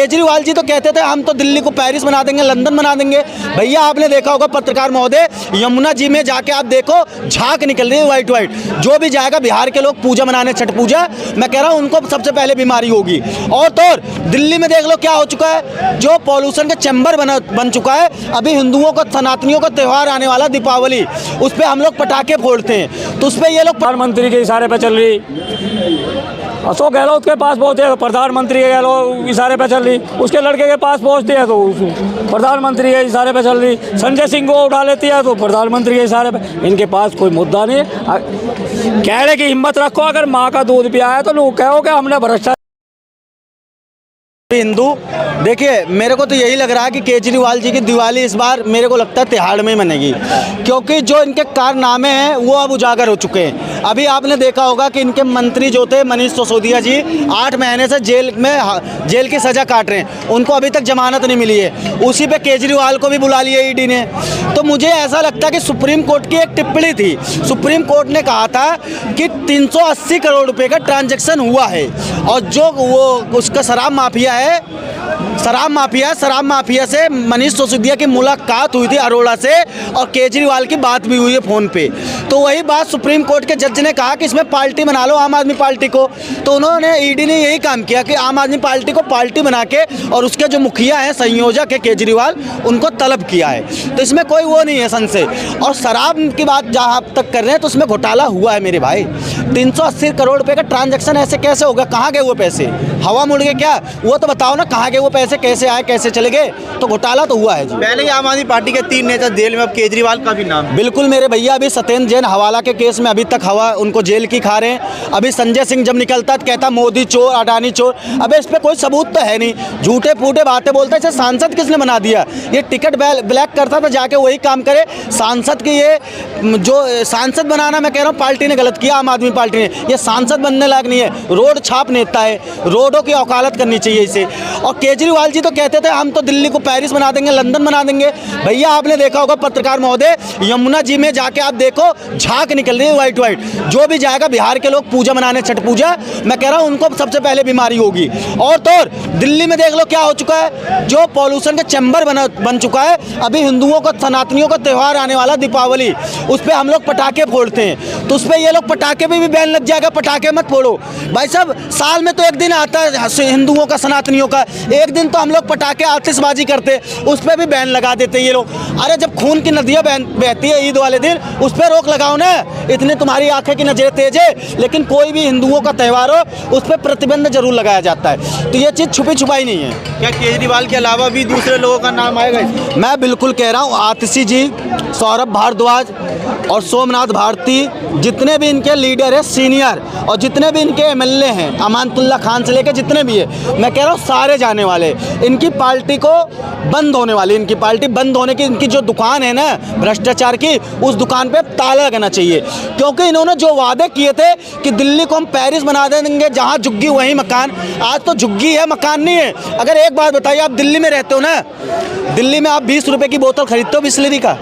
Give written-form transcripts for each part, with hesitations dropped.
केजरीवाल जी तो कहते थे हम तो दिल्ली को पेरिस बना देंगे, लंदन बना देंगे। भैया आपने देखा होगा पत्रकार महोदय, यमुना जी में जाके आप देखो झाग निकल रही है वाइट वाइट। जो भी जाएगा बिहार के लोग पूजा मनाने, छठ पूजा, मैं कह रहा हूँ उनको सबसे पहले बीमारी होगी। और तो दिल्ली में देख लो क्या हो चुका है, जो पॉल्यूशन का चैम्बर बन चुका है। अभी हिंदुओं का, सनातनियों का त्यौहार आने वाला दीपावली, उस पर हम लोग पटाखे फोड़ते हैं, तो उस पर ये लोग प्रधानमंत्री के इशारे पे चल रही। अशोक गहलोत के पास पहुँचे तो प्रधानमंत्री के गहलोत इशारे पे चल रही, उसके लड़के के पास पहुँचती है तो प्रधानमंत्री के इशारे पे चल रही, संजय सिंह को उठा लेती है तो प्रधानमंत्री के इशारे पे। इनके पास कोई मुद्दा नहीं है। कहने की हिम्मत रखो, अगर माँ का दूध पिया है तो लोग कहो कि हमने भ्रष्टाचार। हिंदू देखिए, मेरे को तो यही लग रहा है कि केजरीवाल जी की दिवाली इस बार मेरे को लगता है तिहाड़ में ही मनेगी, क्योंकि जो इनके कारनामे हैं वो अब उजागर हो चुके हैं। अभी आपने देखा होगा कि इनके मंत्री जो थे मनीष सिसोदिया जी 8 महीने से जेल की सज़ा काट रहे हैं, उनको अभी तक जमानत नहीं मिली है। उसी पे केजरीवाल को भी बुला लिया ईडी ने। तो मुझे ऐसा लगता है कि सुप्रीम कोर्ट की एक टिप्पणी थी, सुप्रीम कोर्ट ने कहा था कि 380 करोड़ रुपये का ट्रांजेक्शन हुआ है, और जो वो उसका शराब माफिया से मनीष सिसोदिया की मुलाकात हुई थी अरोड़ा से, और केजरीवाल की बात भी हुई है फ़ोन पे। तो वही बात सुप्रीम कोर्ट के जज ने कहा कि इसमें पार्टी बना लो आम आदमी पार्टी को। तो उन्होंने, ईडी ने यही काम किया कि आम आदमी पार्टी को पार्टी बना के, और उसके जो मुखिया हैं, संयोजक है केजरीवाल, उनको तलब किया है। तो इसमें कोई वो नहीं है संशय। और शराब की बात जहाँ तक कर रहे हैं तो उसमें घोटाला हुआ है मेरे भाई। 380 करोड़ रुपये का ट्रांजेक्शन ऐसे कैसे होगा? कहाँ गए वो पैसे? हवा मुड़ गए क्या? वो तो बताओ ना, कहाँ गए वो पैसे, कैसे आए, कैसे चले गए? तो घोटाला तो हुआ है जी। पहले ही आम आदमी पार्टी के 3 नेता जेल में, अब केजरीवाल का भी नाम। बिल्कुल मेरे भैया, अभी सत्येंद्र जैन हवाला के केस में अभी तक हवा उनको जेल की खा रहे हैं। अभी संजय सिंह जब निकलता तो कहता मोदी चोर, अडानी चोर। अबे इस पर कोई सबूत तो है नहीं, झूठे फूटे बातें बोलता है। इसे सांसद किसने बना दिया? ये टिकट ब्लैक करता था, जाके वही काम करे। सांसद की ये जो सांसद बनाना, मैं कह रहा हूँ पार्टी ने गलत किया, आम आदमी पार्टी ने। ये सांसद बनने लायक नहीं है, रोड छाप नेता है, रोडों की औकालत करनी चाहिए इसे। और केजरीवाल जी तो कहते थे हम तो दिल्ली को पेरिस बना देंगे, लंदन बना देंगे। भैया आपने देखा होगा पत्रकार महोदय, यमुना जी में जाके आप देखो झाग निकल रही है वाइट वाइट। जो भी जाएगा बिहार के लोग पूजा मनाने, छठ पूजा, मैं कह रहा हूँ उनको सबसे पहले बीमारी होगी। और तो दिल्ली में देख लो क्या हो चुका है, जो पॉल्यूशन का चैम्बर बन चुका है। अभी हिंदुओं का, सनातनियों का त्यौहार आने वाला दीपावली, उस पर हम लोग पटाखे फोड़ते हैं, तो उस पर ये लोग पटाखे पे भी बैन लग जाएगा। पटाखे मत फोड़ो भाई साहब, साल में तो एक दिन आता है हिंदुओं का, सनातनियों का, एक दिन तो हम लोग पटाखे आतिशबाजी करते, उस पर भी बैन लगा देते हैं ये लोग। अरे जब खून की नदियाँ बहती है ईद वाले दिन, उस पर रोक लगाओ ना। इतनी तुम्हारी आंखें की नजरें तेज है, लेकिन कोई भी हिंदुओं का त्यौहार हो उस पर प्रतिबंध जरूर लगाया जाता है। तो ये चीज़ छुपी छुपाई नहीं है। क्या केजरीवाल के अलावा भी दूसरे लोगों का नाम आएगा? मैं बिल्कुल कह रहा हूँ, आतिशी जी, सौरभ भारद्वाज और सोमनाथ भारती, जितने भी इनके लीडर हैं सीनियर, और जितने भी इनके एमएलए हैं, अमानतुल्लाह खान से लेकर जितने भी है, मैं कह रहा हूँ सारे जाने वाले। इनकी पार्टी को बंद होने वाली, इनकी पार्टी बंद होने की, इनकी जो दुकान है ना भ्रष्टाचार की, उस दुकान पे ताला लगाना चाहिए। क्योंकि इन्होंने जो वादे किए थे कि दिल्ली को हम पेरिस बना देंगे, जहाँ झुग्गी वहीं मकान, आज तो झुग्गी है, मकान नहीं है। अगर एक बात बताइए, आप दिल्ली में रहते हो ना, दिल्ली में आप 20 रुपये की बोतल खरीदते हो बिस्लरी का,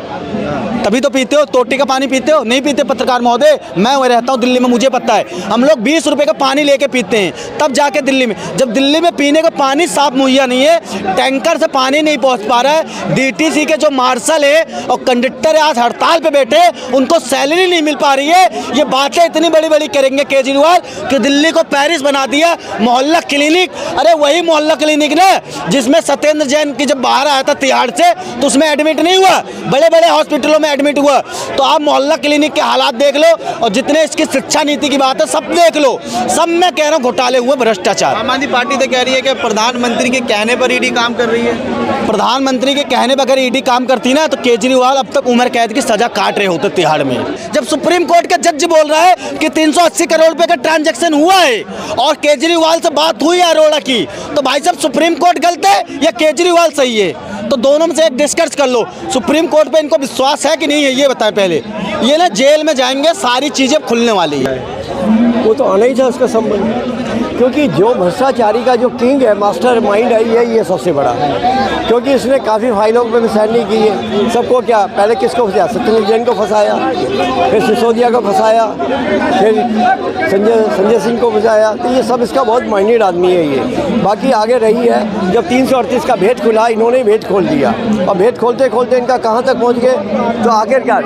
तभी तो पीते हो। टोटी का पानी पीते हो? नहीं पीते पत्रकार महोदय, मैं वहीं रहता हूँ दिल्ली में, मुझे पता है। हम लोग 20 रुपये का पानी लेके पीते हैं, तब जाके दिल्ली में। जब दिल्ली में पीने का पानी साफ मुहैया नहीं है, टैंकर से पानी नहीं पहुँच पा रहा है, डीटीसी के जो मार्शल है और कंडक्टर है आज हड़ताल पे बैठे, उनको सैलरी नहीं मिल पा रही है। ये बातें इतनी बड़ी बड़ी करेंगे केजरीवाल कि दिल्ली को पेरिस बना दिया। मोहल्ला क्लिनिक, अरे वही मोहल्ला क्लिनिक ना जिसमें सत्येंद्र जैन की जब बाहर आया था तिहाड़ से, तो उसमें एडमिट नहीं हुआ, बड़े बड़े हॉस्पिटलों में एडमिट हुआ। तो आप मोहल्ला क्लिनिक के हालात देख लो, और जितने इसकी शिक्षा नीति की बात है सब देख लो, सब मैं कह रहा हूँ घोटाले हुए, भ्रष्टाचार। आम आदमी पार्टी तो कह रही है कि प्रधानमंत्री के कहने पर ईडी काम कर रही है। प्रधानमंत्री के कहने पर अगर ईडी काम करती ना, तो केजरीवाल अब तक उम्र कैद की सजा काट रहे होते तिहाड़ में। जब सुप्रीम कोर्ट का जज बोल रहा है कि 380 करोड़ रुपए का ट्रांजेक्शन हुआ है, और केजरीवाल से बात हुई है अरोड़ा की, तो भाई साहब सुप्रीम कोर्ट गलत है या केजरीवाल सही है? तो दोनों में से एक डिस्कस कर लो। सुप्रीम कोर्ट पे इनको विश्वास है कि नहीं है, ये बताएं पहले। ये ना जेल में जाएंगे, सारी चीज़ें खुलने वाली है। वो तो आना ही था उसका संबंध। क्योंकि जो भ्रष्टाचारी का जो किंग है, मास्टर माइंड है, ये सबसे बड़ा है। क्योंकि इसने काफ़ी फाइलों में भी साइन नहीं की है। सबको क्या, पहले किसको फंसाया? सत्येंद्र जैन को फंसाया, फिर सिसोदिया को फंसाया, फिर संजय सिंह को फंसाया। तो ये सब इसका बहुत माइंडेड आदमी है ये। बाकी आगे रही है, जब 338 का भेद खुला, इन्होंने भेद खोल दिया, और भेद खोलते खोलते इनका कहाँ तक पहुँच गए। तो आखिरकार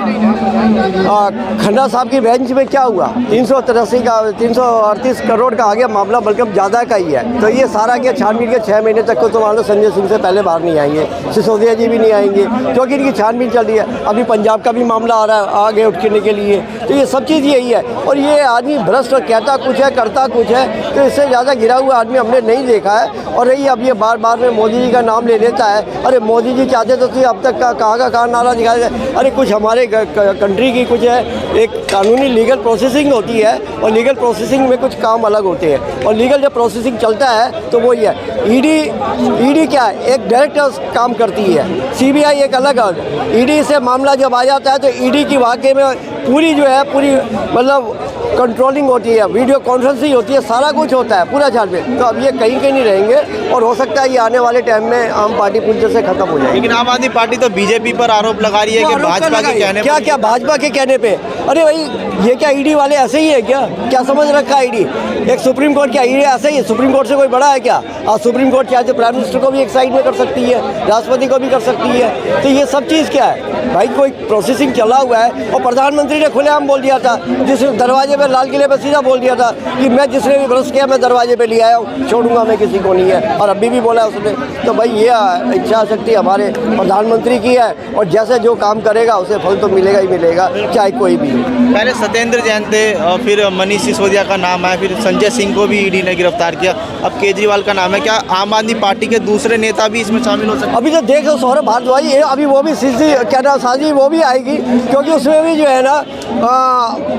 खन्ना साहब की बेंच में क्या हुआ, 338 करोड़ का आ गया मामला, बल्कि ज़्यादा का ही है। तो ये सारा के छानबीन के 6 महीने तक को तो मान लो संजय सिंह से पहले बाहर नहीं आएंगे, सिसोदिया जी भी नहीं आएंगे, क्योंकि इनकी छानबीन चल रही है। अभी पंजाब का भी मामला आ रहा है आगे उठने के लिए। तो ये सब चीज़ यही है। और ये आदमी भ्रष्ट कहता कुछ है, करता कुछ है। तो इससे ज़्यादा गिरा हुआ आदमी हमने नहीं देखा है। और रही अब ये बार बार में मोदी जी का नाम ले लेता है। अरे मोदी जी चाहते तो अब तक कहाँ का कहाँ नारा दिखाया जाए। अरे कुछ हमारे कंट्री की कुछ है, एक कानूनी लीगल प्रोसेसिंग होती है, और लीगल प्रोसेसिंग में कुछ काम अलग होते हैं। और लीगल जब प्रोसेसिंग चलता है तो वो ही है। ईडी क्या है, एक डायरेक्ट काम करती है, सीबीआई एक अलग है। ईडी से मामला जब आ जाता है तो ईडी की वाकई में पूरी जो है, पूरी मतलब कंट्रोलिंग होती है, वीडियो कॉन्फ्रेंसिंग होती है, सारा कुछ होता है पूरा छानबीन। तो अब ये कहीं नहीं रहेंगे, और हो सकता है ये आने वाले टाइम में आम पार्टी पूरी से खत्म हो जाएगी। लेकिन आम आदमी पार्टी तो बीजेपी पर आरोप लगा रही है कि भाजपा के कहने क्या क्या भाजपा के कहने पे। अरे भाई, ये क्या ईडी वाले ऐसे ही है क्या समझ रखा है ईडी? एक सुप्रीम कोर्ट, क्या ईडी ऐसे ही है? सुप्रीम कोर्ट से कोई बड़ा है क्या? आज सुप्रीम कोर्ट चाहे तो प्राइम मिनिस्टर को भी एक साइड में कर सकती है, राष्ट्रपति को भी कर सकती है। तो ये सब चीज़ क्या है भाई, कोई प्रोसेसिंग चला हुआ है। और प्रधानमंत्री ने खुलेआम बोल दिया था, जिस दरवाजे पे, लाल किले पे सीधा बोल दिया था कि मैं जिसने भी भ्रष्ट किया मैं दरवाजे पे ले आया हूँ, छोड़ूंगा मैं किसी को नहीं है। और अभी भी बोला उसने। तो भाई ये इच्छा शक्ति हमारे प्रधानमंत्री की है, और जैसे जो काम करेगा उसे फल तो मिलेगा ही मिलेगा, चाहे कोई भी। पहले सत्येंद्र जैन थे, और फिर मनीष सिसोदिया का नाम आया, फिर संजय सिंह को भी ईडी ने गिरफ्तार किया, अब केजरीवाल का नाम है। क्या आम आदमी पार्टी के दूसरे नेता भी इसमें शामिल हो सकते हैं? अभी तो देखो सौरभ भारद्वाज, ये अभी वो भी सीधी क्या नाम साजी वो भी आएगी, क्योंकि उसमें भी जो है ना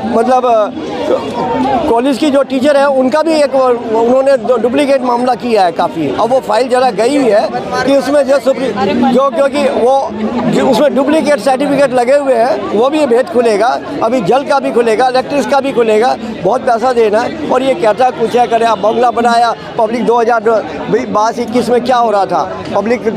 मतलब कॉलेज की जो टीचर है उनका भी एक उन्होंने डुप्लीकेट मामला किया है काफ़ी। अब वो फाइल जरा गई हुई है कि उसमें जो क्योंकि वो उसमें डुप्लीकेट सर्टिफिकेट लगे हुए हैं, वो भी भेद खुलेगा। अभी जल का भी खुलेगा, इलेक्ट्रिक का भी खुलेगा। बहुत पैसा देना है। और ये कहता कुछ है, करे आप बंगला बनाया, पब्लिक 2022-21 में क्या हो रहा था, पब्लिक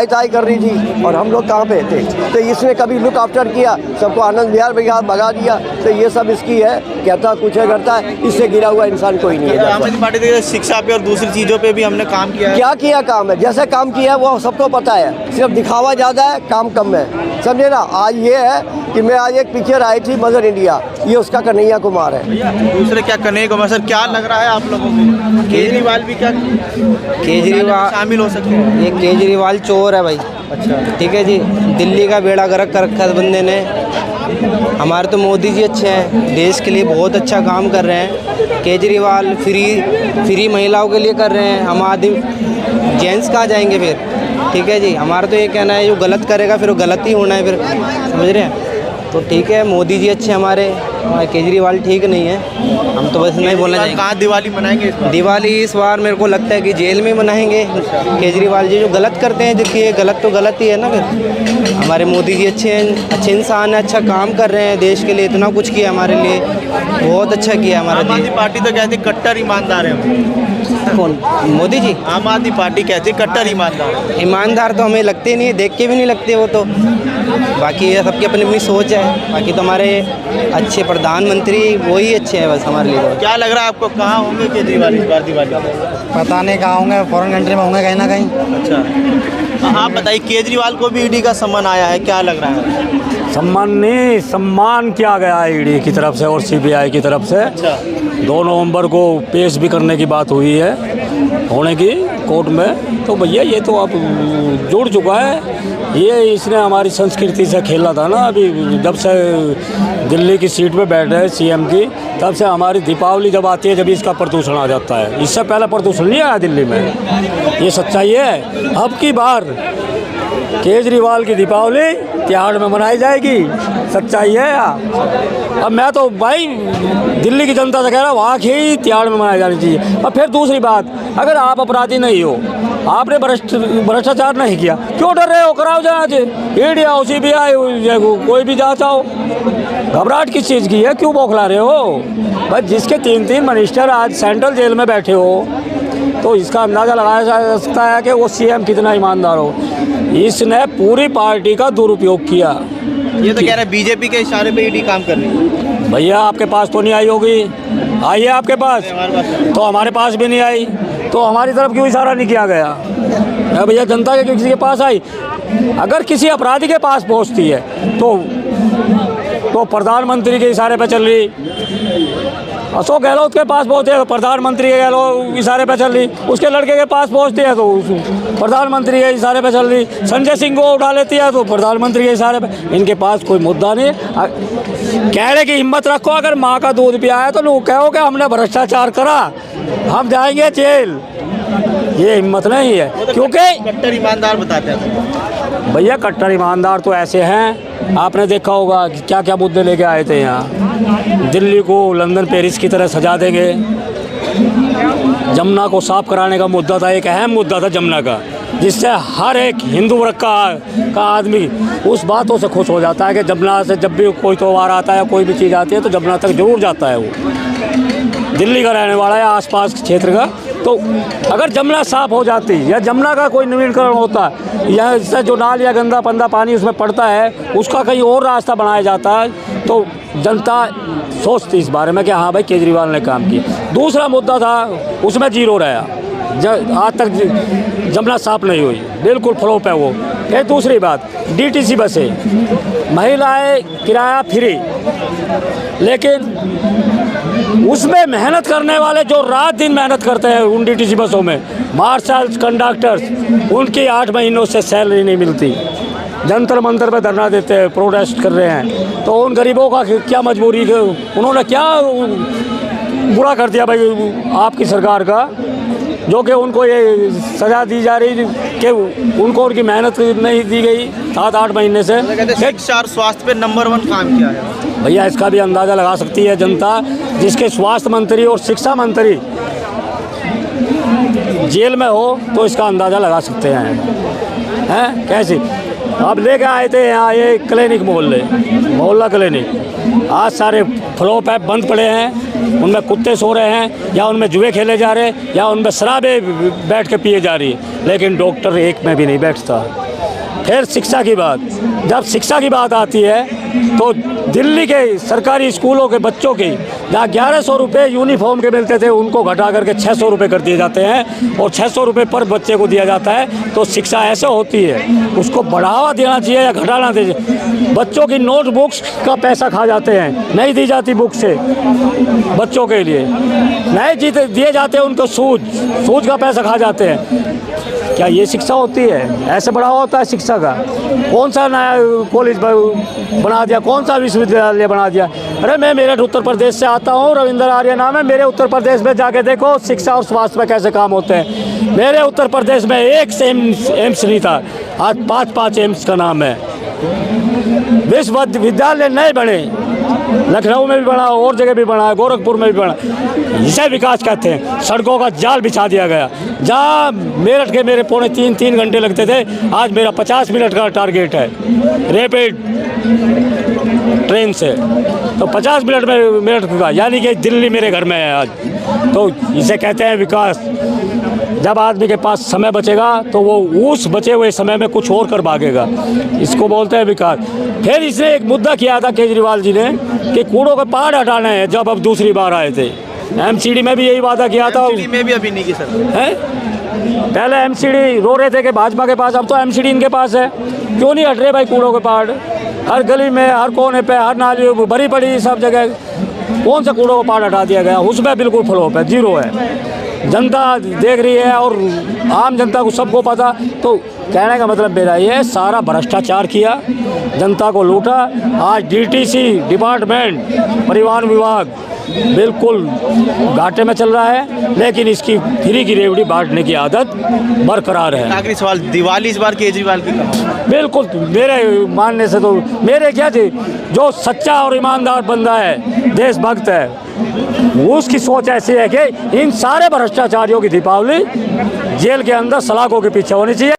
ताई कर रही थी, और हम लोग कहाँ पे थे। तो इसने कभी लुक आफ्टर किया, सबको आनंद विहार भगा दिया। तो ये सब इसकी है, कहता कुछ है, करता है। इससे गिरा हुआ इंसान कोई नहीं है। आम आदमी पार्टी देखिए शिक्षा पे और दूसरी चीज़ों पे भी हमने काम किया है। क्या किया काम है, जैसे काम किया है वो सबको पता है, सिर्फ दिखावा ज़्यादा है, काम कम है, समझे ना। आज ये है कि मैं आज एक पिक्चर आई थी मदर इंडिया, ये उसका कन्हैया कुमार है। दूसरे क्या कन्हैया कुमार सर, क्या लग रहा है आप लोगों को, केजरीवाल भी क्या केजरीवाल शामिल हो सकते हैं? ये केजरीवाल चोर है भाई। अच्छा, ठीक है जी, दिल्ली का बेड़ा गर्क कर रखा है बंदे ने। हमारे तो मोदी जी अच्छे हैं, देश के लिए बहुत अच्छा काम कर रहे हैं। केजरीवाल फ्री महिलाओं के लिए कर रहे हैं, हम आदमी जेंट्स कहाँ जाएंगे फिर? ठीक है जी, हमारा तो ये कहना है जो गलत करेगा फिर वो गलत ही होना है फिर, समझ रहे हैं। तो ठीक है, मोदी जी अच्छे हमारे, और केजरीवाल ठीक नहीं है। हम तो बस नहीं बोलना चाहेंगे। कहाँ दिवाली मनाएंगे इस बार? दिवाली इस बार मेरे को लगता है कि जेल में मनाएंगे। केजरीवाल जी जो गलत करते हैं, देखिए गलत तो गलत ही है ना फिर। हमारे मोदी जी अच्छे हैं, अच्छे इंसान हैं, अच्छा काम कर रहे हैं देश के लिए, इतना कुछ किया हमारे लिए, बहुत अच्छा किया हमारा आम आदमी देश। पार्टी तो कहती है कट्टर ईमानदार है। कौन? मोदी जी आम आदमी पार्टी कहती है कट्टर ईमानदार। ईमानदार तो हमें लगते नहीं है, देख के भी नहीं लगते वो तो। बाकी ये सबकी अपनी अपनी सोच है। बाकी तो हमारे अच्छे प्रधानमंत्री वही अच्छे हैं बस हमारे लिए। क्या लग रहा है आपको, कहाँ होंगे केजरीवाल इस बार दिवाली? पता नहीं कहाँ होंगे, फॉरेन कंट्री में होंगे कहीं ना कहीं। अच्छा, आप बताइए, केजरीवाल को भी ईडी का सम्मान आया है, क्या लग रहा है? सम्मान नहीं, सम्मान किया गया है ईडी की तरफ से और सीबीआई की तरफ से। 2 नवंबर को पेश भी करने की बात हुई है, होने की कोर्ट में। तो भैया ये तो अब जुड़ चुका है। ये इसने हमारी संस्कृति से खेला था ना। अभी जब से दिल्ली की सीट पे बैठ रहे सीएम की, तब से हमारी दीपावली जब आती है, जब इसका प्रदूषण आ जाता है। इससे पहले प्रदूषण नहीं आया दिल्ली में, ये सच्चाई है। अब की बार केजरीवाल की दीपावली तिहाड़ में मनाई जाएगी, सच्चाई है यार। अब मैं तो भाई दिल्ली की जनता से कह रहा हूँ, वहाँ की तिहाड़ में मनाई जानी चाहिए। और फिर दूसरी बात, अगर आप अपराधी नहीं हो, आपने भ्रष्टाचार नहीं किया, क्यों डर रहे हो? कराओ जांच, ईडी आओ, सीबीआई, कोई भी जांच आओ। घबराहट किस चीज़ की है, क्यों बौखला रहे हो भाई? जिसके 3 मिनिस्टर आज सेंट्रल जेल में बैठे हो तो इसका अंदाज़ा लगाया जा सकता है कि वो सीएम कितना ईमानदार हो। इसने पूरी पार्टी का दुरुपयोग किया। ये तो कह रहे हैं बीजेपी के इशारे पे ईडी काम कर रही है। भैया आपके पास तो नहीं आई होगी, आई है आपके पास हमारे पास तो हमारे पास भी नहीं आई, तो हमारी तरफ क्यों इशारा नहीं किया गया? या भैया जनता के किसी के पास आई? अगर किसी अपराधी के पास पहुंचती है तो प्रधानमंत्री के इशारे पे चल रही, अशोक गहलोत के पास पहुँचे तो प्रधानमंत्री के गहलोत इशारे पे चल रही, उसके लड़के के पास पहुँचती है तो प्रधानमंत्री के इशारे पे चल रही, संजय सिंह को उठा लेती है तो प्रधानमंत्री के इशारे पे। इनके पास कोई मुद्दा नहीं है। कहने की हिम्मत रखो, अगर माँ का दूध पिया है तो लोग कहो कि हमने भ्रष्टाचार करा, हम जाएंगे जेल, ये हिम्मत नहीं है। क्योंकि कट्टर ईमानदार बताते हैं भैया कट्टर ईमानदार तो ऐसे हैं, आपने देखा होगा कि क्या क्या मुद्दे लेके आए थे यहाँ। दिल्ली को लंदन पेरिस की तरह सजा देंगे, जमुना को साफ कराने का मुद्दा था, एक अहम मुद्दा था जमुना का, जिससे हर एक हिंदू वर्ग का आदमी उस बातों से खुश हो जाता है कि जमुना से जब भी कोई त्यौहार आता है, कोई भी चीज़ आती है तो जमुना तक जरूर जाता है। वो दिल्ली का रहने वाला है, आसपास क्षेत्र का, तो अगर जमुना साफ़ हो जाती या जमुना का कोई नवीनीकरण होता या इससे जो नाल या गंदा पंदा पानी उसमें पड़ता है उसका कहीं और रास्ता बनाया जाता है तो जनता सोचती इस बारे में कि हाँ भाई केजरीवाल ने काम किया। दूसरा मुद्दा था उसमें जीरो रहा, आज तक जमुना साफ नहीं हुई, बिल्कुल फ्लॉप है वो। फिर दूसरी बात डीटीसी बसें, महिलाएं किराया फ्री, लेकिन उसमें मेहनत करने वाले जो रात दिन मेहनत करते हैं उन डीटीसी बसों में, मार्शल्स, कंडक्टर्स, उनकी 8 महीनों से सैलरी नहीं मिलती, जंतर मंतर पे धरना देते हैं, प्रोटेस्ट कर रहे हैं। तो उन गरीबों का क्या मजबूरी, उन्होंने क्या बुरा कर दिया भाई आपकी सरकार का, जो कि उनको ये सज़ा दी जा रही कि उनको उनकी मेहनत नहीं दी गई 7-8 महीने से। शिक्षा और स्वास्थ्य पे नंबर 1 काम किया है भैया, इसका भी अंदाज़ा लगा सकती है जनता, जिसके स्वास्थ्य मंत्री और शिक्षा मंत्री जेल में हो तो इसका अंदाज़ा लगा सकते हैं कैसे। अब लेके आए थे यहाँ ये क्लिनिक मोहल्ला क्लिनिक, आज सारे फ्लॉप है, बंद पड़े हैं, उनमें कुत्ते सो रहे हैं या उनमें जुए खेले जा रहे हैं या उनमें शराबें बैठ के पिए जा रही है, लेकिन डॉक्टर एक में भी नहीं बैठता। फिर शिक्षा की बात, जब शिक्षा की बात आती है तो दिल्ली के सरकारी स्कूलों के बच्चों की जहाँ 1100 रुपये यूनिफॉर्म के मिलते थे उनको घटा करके 600 रुपये कर दिए जाते हैं और 600 रुपये पर बच्चे को दिया जाता है। तो शिक्षा ऐसे होती है, उसको बढ़ावा देना चाहिए या घटाना चाहिए। बच्चों की नोटबुक्स का पैसा खा जाते हैं, नहीं दी जाती बुक से बच्चों के लिए, नहीं दिए जाते उनको सूज का पैसा खा जाते हैं। क्या ये शिक्षा होती है? ऐसे बढ़ावा होता है शिक्षा का? कौन सा नया कॉलेज बना दिया, कौन सा विश्वविद्यालय बना दिया? अरे मैं मेरठ उत्तर प्रदेश से आता हूँ, रविंद्र आर्य नाम है, मेरे उत्तर प्रदेश में जाके देखो शिक्षा और स्वास्थ्य में कैसे काम होते हैं। मेरे उत्तर प्रदेश में एक से एम्स नहीं था, आज 5-5 एम्स का नाम है। विश्वविद्यालय नहीं बने, लखनऊ में भी बना, और जगह भी बना, गोरखपुर में भी बना, इसे विकास कहते हैं। सड़कों का जाल बिछा दिया गया, जहाँ मेरठ के मेरे 3.5 घंटे लगते थे, आज मेरा 50 मिनट का टारगेट है रैपिड ट्रेन से, तो 50 मिनट में मेरठ का, यानी कि दिल्ली मेरे घर में है आज। तो इसे कहते हैं विकास। जब आदमी के पास समय बचेगा तो वो उस बचे हुए समय में कुछ और कर भागेगा, इसको बोलते हैं विकास। फिर इसने एक मुद्दा किया था केजरीवाल जी ने कि कूड़ों के पहाड़ हटाने हैं, जब अब दूसरी बार आए थे। एमसीडी में भी यही वादा किया था, एमसीडी में भी अभी नहीं की सर है। पहले एमसीडी रो रहे थे कि भाजपा के पास, अब तो एमसीडी इनके पास है। क्यों नहीं हट रहे भाई कूड़ों के पहाड़? हर गली में, हर कोने पे, हर नाली भरी पड़ी सब जगह, कौन सा कूड़ों का पहाड़ हटा दिया गया? उसमें बिल्कुल फ्लॉप है, जीरो है। जनता देख रही है और आम जनता को सबको पता। तो कहने का मतलब मेरा ये, सारा भ्रष्टाचार किया, जनता को लूटा। आज डीटीसी डिपार्टमेंट, परिवहन विभाग बिल्कुल घाटे में चल रहा है, लेकिन इसकी फ्री की रेवड़ी बांटने की आदत बरकरार है। आखिरी सवाल, दिवाली इस बार केजरीवाल की कहाँ? बिल्कुल मेरे मानने से तो, मेरे क्या थी, जो सच्चा और ईमानदार बंदा है, देशभक्त है, उसकी सोच ऐसी है कि इन सारे भ्रष्टाचारियों की दीपावली जेल के अंदर सलाखों के पीछे होनी चाहिए।